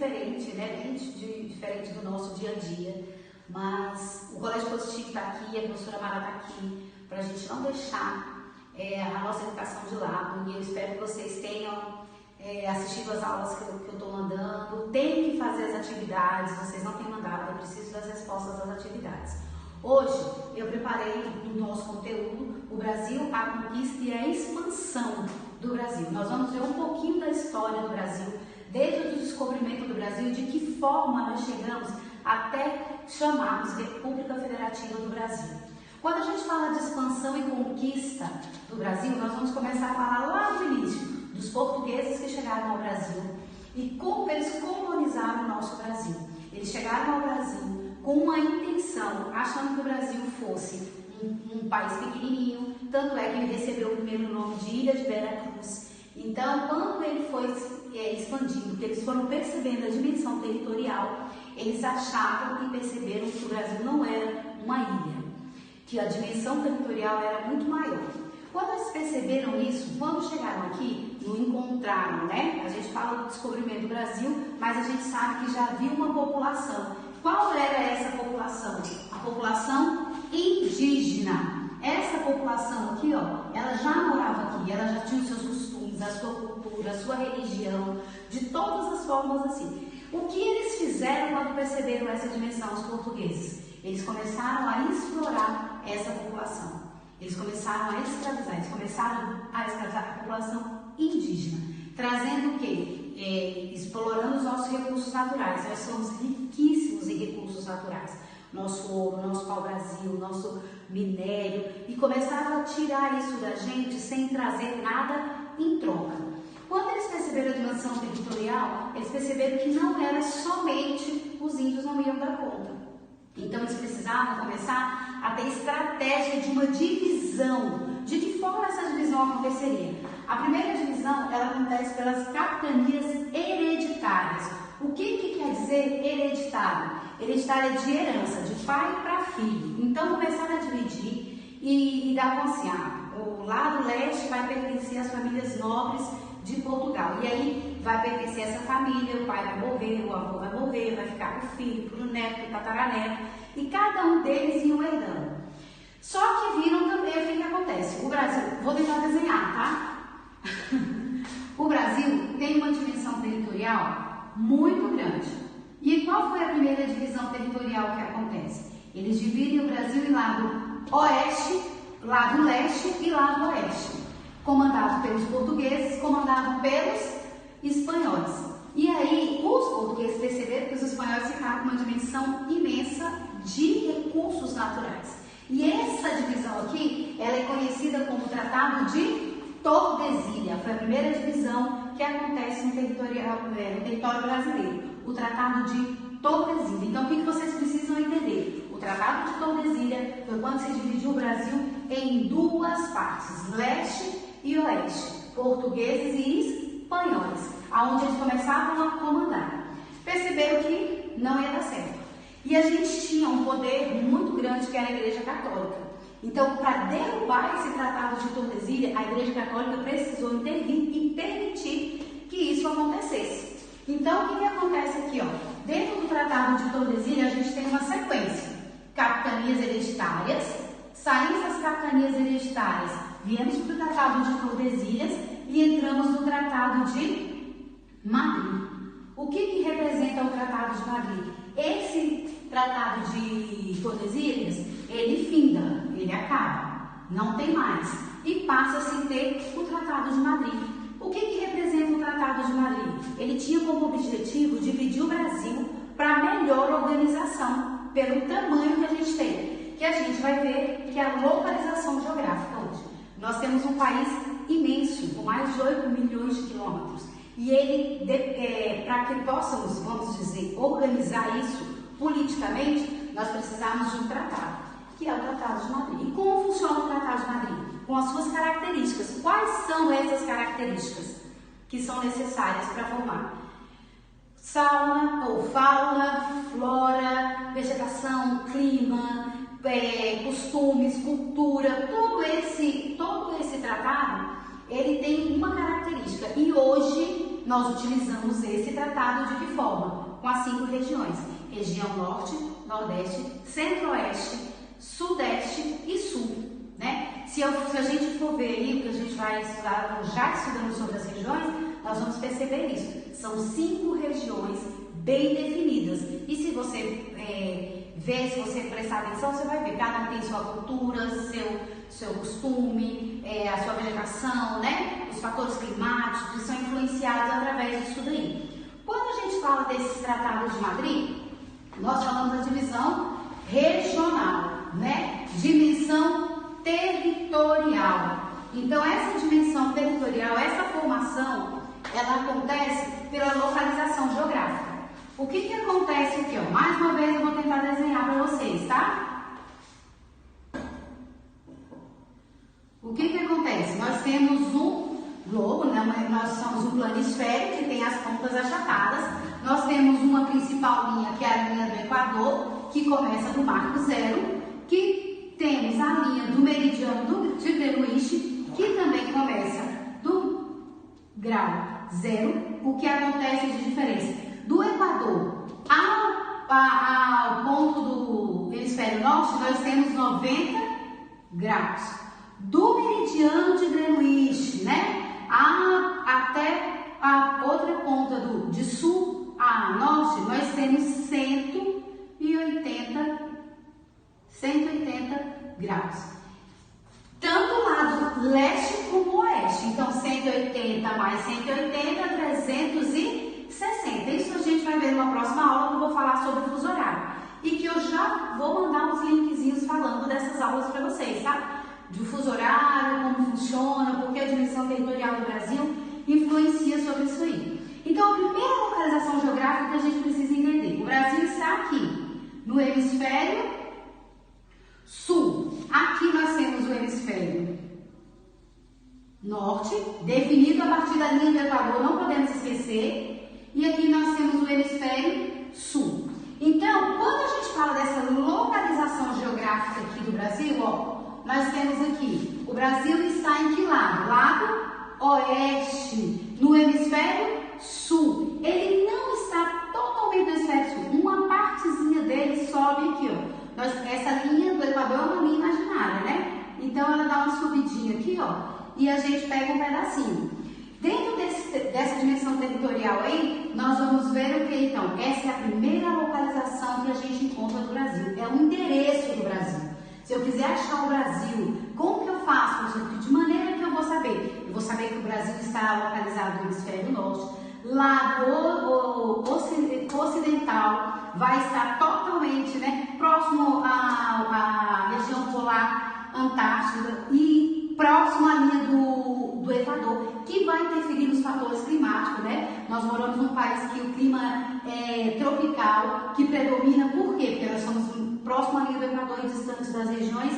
diferente, né? Bem diferente do nosso dia a dia, mas o Colégio Positivo está aqui, a professora Mara está aqui, para a gente não deixar a nossa educação de lado, e eu espero que vocês tenham assistido as aulas que eu estou mandando, tem que fazer as atividades, vocês não têm mandado, eu preciso das respostas das atividades. Hoje eu preparei no nosso conteúdo o Brasil, a conquista e a expansão do Brasil. Nós vamos ver um pouquinho da história do Brasil, desde o descobrimento do Brasil, de que forma nós chegamos até chamarmos República Federativa do Brasil. Quando a gente fala de expansão e conquista do Brasil, nós vamos começar a falar lá do início, dos portugueses que chegaram ao Brasil e como eles colonizaram o nosso Brasil. Eles chegaram ao Brasil com uma intenção, achando que o Brasil fosse um país pequenininho, tanto é que ele recebeu o primeiro nome de Ilha de Veracruz. Então, quando ele foi expandindo, que eles foram percebendo a dimensão territorial, eles acharam e perceberam que o Brasil não era uma ilha, que a dimensão territorial era muito maior. Quando eles perceberam isso, quando chegaram aqui, não encontraram, né? A gente fala do descobrimento do Brasil, mas a gente sabe que já havia uma população. Qual era essa população? A população indígena. Essa população aqui, ó, ela já morava aqui, ela já tinha os seus costumes, a sua cultura, a sua religião, de todas as formas assim. O que eles fizeram quando perceberam essa dimensão, os portugueses? Eles começaram a explorar essa população. Eles começaram a escravizar, eles começaram a escravizar a população indígena, trazendo o quê? Explorando os nossos recursos naturais. Nós somos riquíssimos em recursos naturais. Nosso ouro, nosso pau-brasil, nosso minério. E começaram a tirar isso da gente sem trazer nada em troca. Quando eles perceberam a dimensão territorial, eles perceberam que não era somente os índios não iam dar conta. Então eles precisavam começar a ter estratégia de uma divisão. De que forma essa divisão aconteceria? A primeira divisão, ela acontece pelas capitanias hereditárias. O que quer dizer hereditário? Hereditário é de herança, de pai para filho. Então começaram a dividir e dar como assim, o lado leste vai pertencer às famílias nobres de Portugal. E aí vai pertencer a essa família, o pai vai morrer, o avô vai morrer, vai ficar para o filho, para o neto, para o tataraneto. E cada um deles ia herdando. Só que viram também o que acontece. O Brasil, vou tentar desenhar, tá? O Brasil tem uma dimensão territorial muito grande. E qual foi a primeira divisão territorial que acontece? Eles dividem o Brasil em lado oeste, lado leste e lado oeste. Comandado pelos portugueses, comandado pelos espanhóis. E aí, os portugueses perceberam que os espanhóis ficaram com uma dimensão imensa de recursos naturais. E essa divisão aqui, ela é conhecida como Tratado de Tordesilhas. Foi a primeira divisão que acontece no território brasileiro. O Tratado de Tordesilhas. Então, o que vocês precisam entender? O Tratado de Tordesilhas foi quando se dividiu o Brasil em duas partes, leste e oeste, portugueses e espanhóis, aonde eles começavam a comandar. Perceberam que não ia dar certo. E a gente tinha um poder muito grande que era a Igreja Católica. Então, para derrubar esse Tratado de Tordesilhas, a Igreja Católica precisou intervir e permitir que isso acontecesse. Então, o que acontece aqui? Ó? Dentro do Tratado de Tordesilhas, a gente tem uma sequência. Capitanias hereditárias. Saímos das capitanias hereditárias, viemos para o Tratado de Tordesilhas e entramos no Tratado de Madrid. O que representa o Tratado de Madrid? Esse Tratado de Tordesilhas, ele finda, ele acaba, não tem mais. E passa-se a ter o Tratado de Madrid. O que representa o Tratado de Madrid? Ele tinha como objetivo dividir o Brasil para melhor organização, pelo tamanho que a gente tem. Que a gente vai ver que é a localização geográfica hoje. Nós temos um país imenso, com mais de 8 milhões de quilômetros. E ele, para que possamos, vamos dizer, organizar isso politicamente, nós precisamos de um tratado, que é o Tratado de Madrid. E como funciona o Tratado de Madrid? Com as suas características. Quais são essas características que são necessárias para formar? Fauna, flora, vegetação, clima, costumes, cultura, todo esse tratado, ele tem uma característica. E hoje nós utilizamos esse tratado de que forma? Com as 5 regiões: região Norte, Nordeste, Centro-Oeste, Sudeste e Sul, né? Se a gente for ver aí o que a gente vai estudar, já estudando sobre as regiões, nós vamos perceber isso. São 5 regiões bem definidas. E se você ver, se você prestar atenção, você vai ver, cada um tem sua cultura, seu costume, a sua vegetação, né? Os fatores climáticos que são influenciados através disso daí. Quando a gente fala desses tratados de Madrid, nós falamos da divisão regional, né? Dimensão territorial. Então, essa dimensão territorial, essa formação, ela acontece pela localização geográfica. O que acontece aqui, ó? Mais uma vez eu vou tentar desenhar para vocês, tá? O que acontece? Nós temos um globo, né? Nós somos um planisfério que tem as pontas achatadas. Nós temos uma principal linha, que é a linha do Equador, que começa do marco zero, que temos a linha do meridiano de Greenwich, que também começa do grau zero. O que acontece de diferença? Do Equador ao ponto do hemisfério norte, nós temos 90 graus. Do meridiano de Greenwich, né, até a outra ponta de sul a norte, nós temos 180 graus. Tanto o lado leste como o oeste. Então, 180 mais 180, 360. Isso a gente vai ver numa próxima aula, que eu vou falar sobre o fuso horário. E que eu já vou mandar uns linkzinhos falando dessas aulas para vocês, tá? Do fuso horário, como funciona, porque a dimensão territorial do Brasil influencia sobre isso aí. Então, a primeira localização geográfica que a gente precisa entender: o Brasil está aqui, no hemisfério sul. Aqui nós temos o hemisfério norte, definido a partir da linha do Equador, não podemos esquecer. E aqui nós temos o hemisfério sul. Então, quando a gente fala dessa localização geográfica aqui do Brasil, ó, nós temos aqui, o Brasil está em que lado? Lado oeste, no hemisfério sul. Ele não está totalmente no hemisfério sul, uma partezinha dele sobe aqui, ó. Essa linha do Equador é uma linha imaginária, né? Então, ela dá uma subidinha aqui, ó, e a gente pega um pedacinho. Dentro dessa dimensão territorial aí, nós vamos ver o que então? Essa é a primeira localização que a gente encontra do Brasil. É o endereço do Brasil. Se eu quiser achar o Brasil, como que eu faço? De maneira que eu vou saber? Eu vou saber que o Brasil está localizado no hemisfério norte. Lado ocidental vai estar totalmente, né, próximo à região polar Antártida e próximo à linha do Equador, que vai interferir nos fatores climáticos, né? Nós moramos num país que o clima é tropical, que predomina, por quê? Porque nós estamos próximo à linha do Equador e distantes das regiões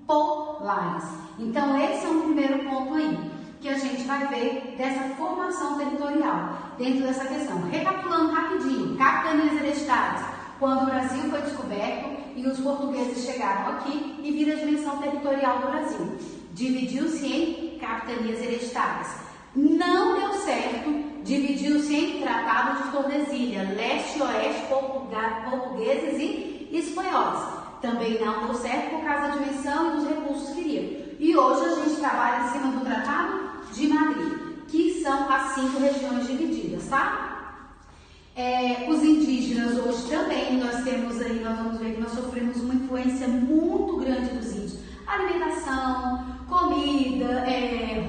polares. Então, esse é um primeiro ponto aí, que a gente vai ver dessa formação territorial, dentro dessa questão. Recapitulando rapidinho, capitanias hereditárias, quando o Brasil foi descoberto e os portugueses chegaram aqui e viram a dimensão territorial do Brasil. Dividiu-se em capitanias hereditárias. Não deu certo, dividiu-se em Tratado de Tordesilhas, leste e oeste, portugueses e espanhóis. Também não deu certo por causa da dimensão e dos recursos que queriam. E hoje a gente trabalha em cima do Tratado de Madrid, que são as 5 regiões divididas, tá? Os indígenas hoje também, nós vamos ver que nós sofremos uma influência muito grande dos índios. Alimentação, comida,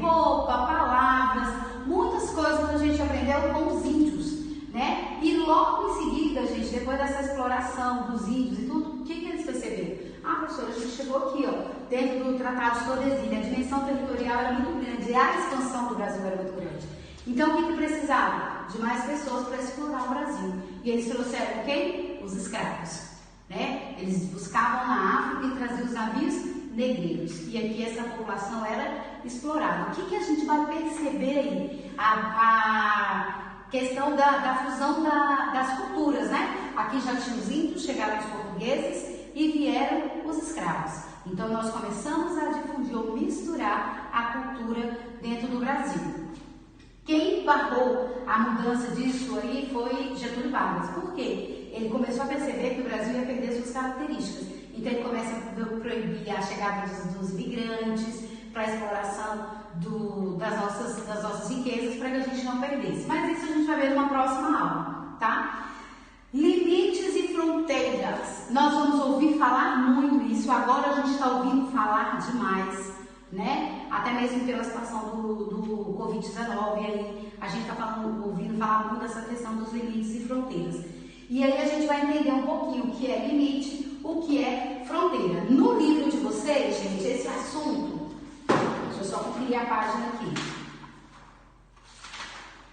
roupa, palavras, muitas coisas a gente aprendeu com os índios, né? E logo em seguida, gente, depois dessa exploração dos índios e tudo, o que eles perceberam? Ah, professora, a gente chegou aqui, ó, dentro do Tratado de Tordesilhas, a dimensão territorial era muito grande, e a expansão do Brasil era muito grande. Então, o que precisava? De mais pessoas para explorar o Brasil. E eles trouxeram quem? Os escravos, né? Eles buscavam na África e traziam os navios negreiros. E aqui essa população era explorada. O que a gente vai perceber aí? A questão da fusão das culturas, né? Aqui já tinha os índios, chegaram os portugueses e vieram os escravos. Então, nós começamos a difundir ou misturar a cultura dentro do Brasil. Quem barrou a mudança disso aí foi Getúlio Vargas. Por quê? Ele começou a perceber que o Brasil ia perder suas características. Então ele começa a proibir a chegada dos imigrantes, para a exploração das nossas riquezas, para que a gente não perdesse. Mas isso a gente vai ver numa próxima aula, tá? Limites e fronteiras. Nós vamos ouvir falar muito isso. Agora a gente está ouvindo falar demais, né? Até mesmo pela situação do Covid-19, aí a gente está ouvindo falar muito dessa questão dos limites e fronteiras. E aí a gente vai entender um pouquinho o que é limite, o que é fronteira. No livro de vocês, gente, esse assunto, deixa eu só conferir a página aqui,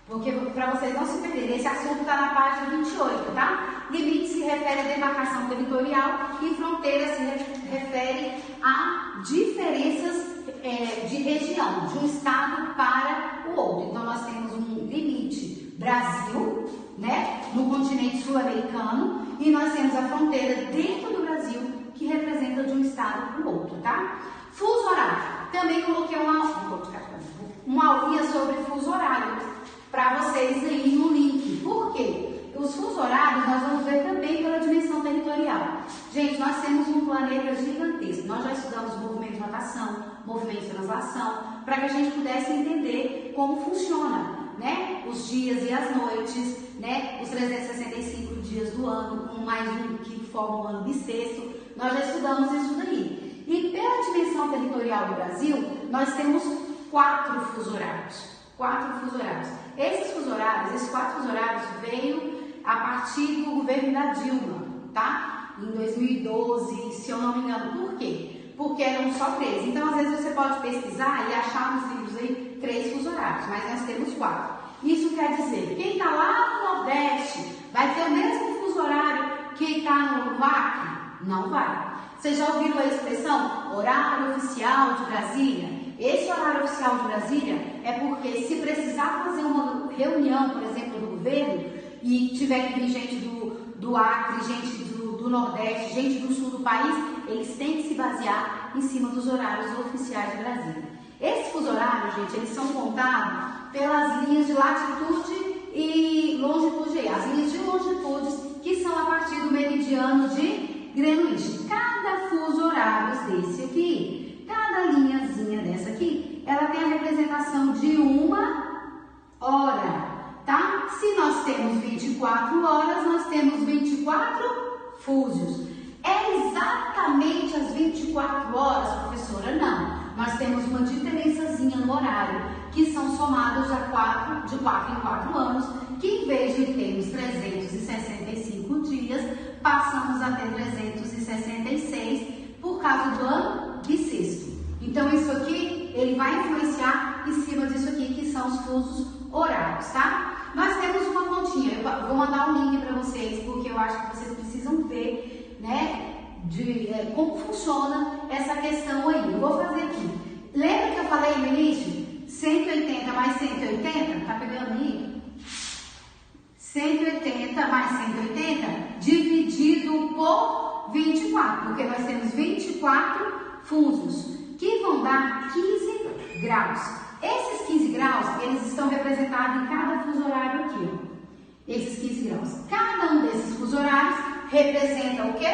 porque para vocês não se perderem, esse assunto está na página 28, tá? Limite se refere à demarcação territorial e fronteira se refere a diferenças de região, de um estado para o outro. Então nós temos um limite Brasil, né, no continente sul-americano, e nós temos a fronteira dentro do Brasil, que representa de um estado para o outro, tá? Fuso horário. Também coloquei uma aulinha sobre fuso horário para vocês aí no link. Por quê? Os fuso horários nós vamos ver também pela dimensão territorial. Gente, nós temos um planeta gigantesco. Nós já estudamos movimento de rotação, movimento de translação, para que a gente pudesse entender como funciona, né? Os dias e as noites, né? Os 365 dias do ano, com mais um que forma um ano bissexto. Nós já estudamos isso daí. E pela dimensão territorial do Brasil, nós temos 4 fuso horários. 4 fuso horários. Esses 4 fuso horários veio a partir do governo da Dilma, tá? Em 2012, se eu não me engano. Por quê? Porque eram só 3. Então, às vezes, você pode pesquisar e achar nos livros aí 3 fuso horários, mas nós temos 4. Isso quer dizer, quem está lá no Nordeste vai ter o mesmo fuso horário que está no Acre? Não vai. Você já ouviu a expressão horário oficial de Brasília? Esse horário oficial de Brasília é porque se precisar fazer uma reunião, por exemplo, do governo, e tiver que vir gente do Acre, gente do Nordeste, gente do Sul do país, eles têm que se basear em cima dos horários oficiais de Brasília. Esses fuso horários, gente, eles são contados pelas linhas de latitude e longitude, as linhas de longitudes, que são a partir do meridiano de Greenwich. Cada fuso horário desse aqui, cada linhazinha dessa aqui, ela tem a representação de uma hora, tá? Se nós temos 24 horas, nós temos 24 fusos. É exatamente as 24 horas, professora? Não. Nós temos uma diferençazinha no horário, que são somados de 4 em 4 anos, que em vez de termos 365 dias, passamos a ter 366 por causa do ano bissexto. Então, isso aqui, ele vai influenciar em cima disso aqui, que são os fusos horários, tá? Nós temos uma continha, eu vou mandar um link para vocês, porque eu acho que vocês precisam ver, né, como funciona essa questão aí. Eu vou fazer aqui. Lembra que eu falei no início? 180 mais 180, tá pegando aí? 180 mais 180 dividido por 24, porque nós temos 24 fusos, que vão dar 15 graus. Esses 15 graus, eles estão representados em cada fuso horário aqui, ó. Esses 15 graus. Cada um desses fuso horários representa o quê?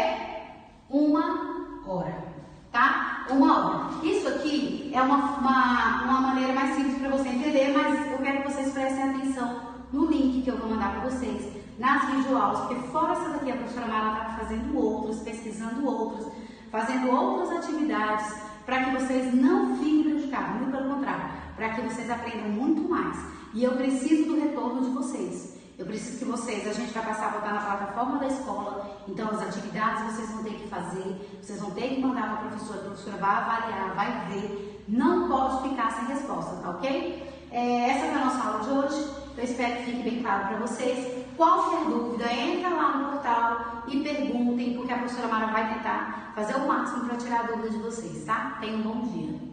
Uma hora, tá? Uma hora. Isso aqui é uma maneira mais simples para você entender, mas eu quero que vocês prestem atenção no link que eu vou mandar para vocês, nas videoaulas, porque fora essa daqui a professora Mara está fazendo outras, pesquisando outras, fazendo outras atividades, para que vocês não fiquem prejudicados, muito pelo contrário, para que vocês aprendam muito mais. E eu preciso do retorno de vocês. Eu preciso que vocês, a gente vai passar a botar na plataforma da escola, então as atividades vocês vão ter que fazer, vocês vão ter que mandar para a professora vai avaliar, vai ver, não pode ficar sem resposta, tá ok? Essa foi a nossa aula de hoje, eu espero que fique bem claro para vocês. Qualquer dúvida, entra lá no portal e perguntem, porque a professora Mara vai tentar fazer o máximo para tirar a dúvida de vocês, tá? Tenham um bom dia.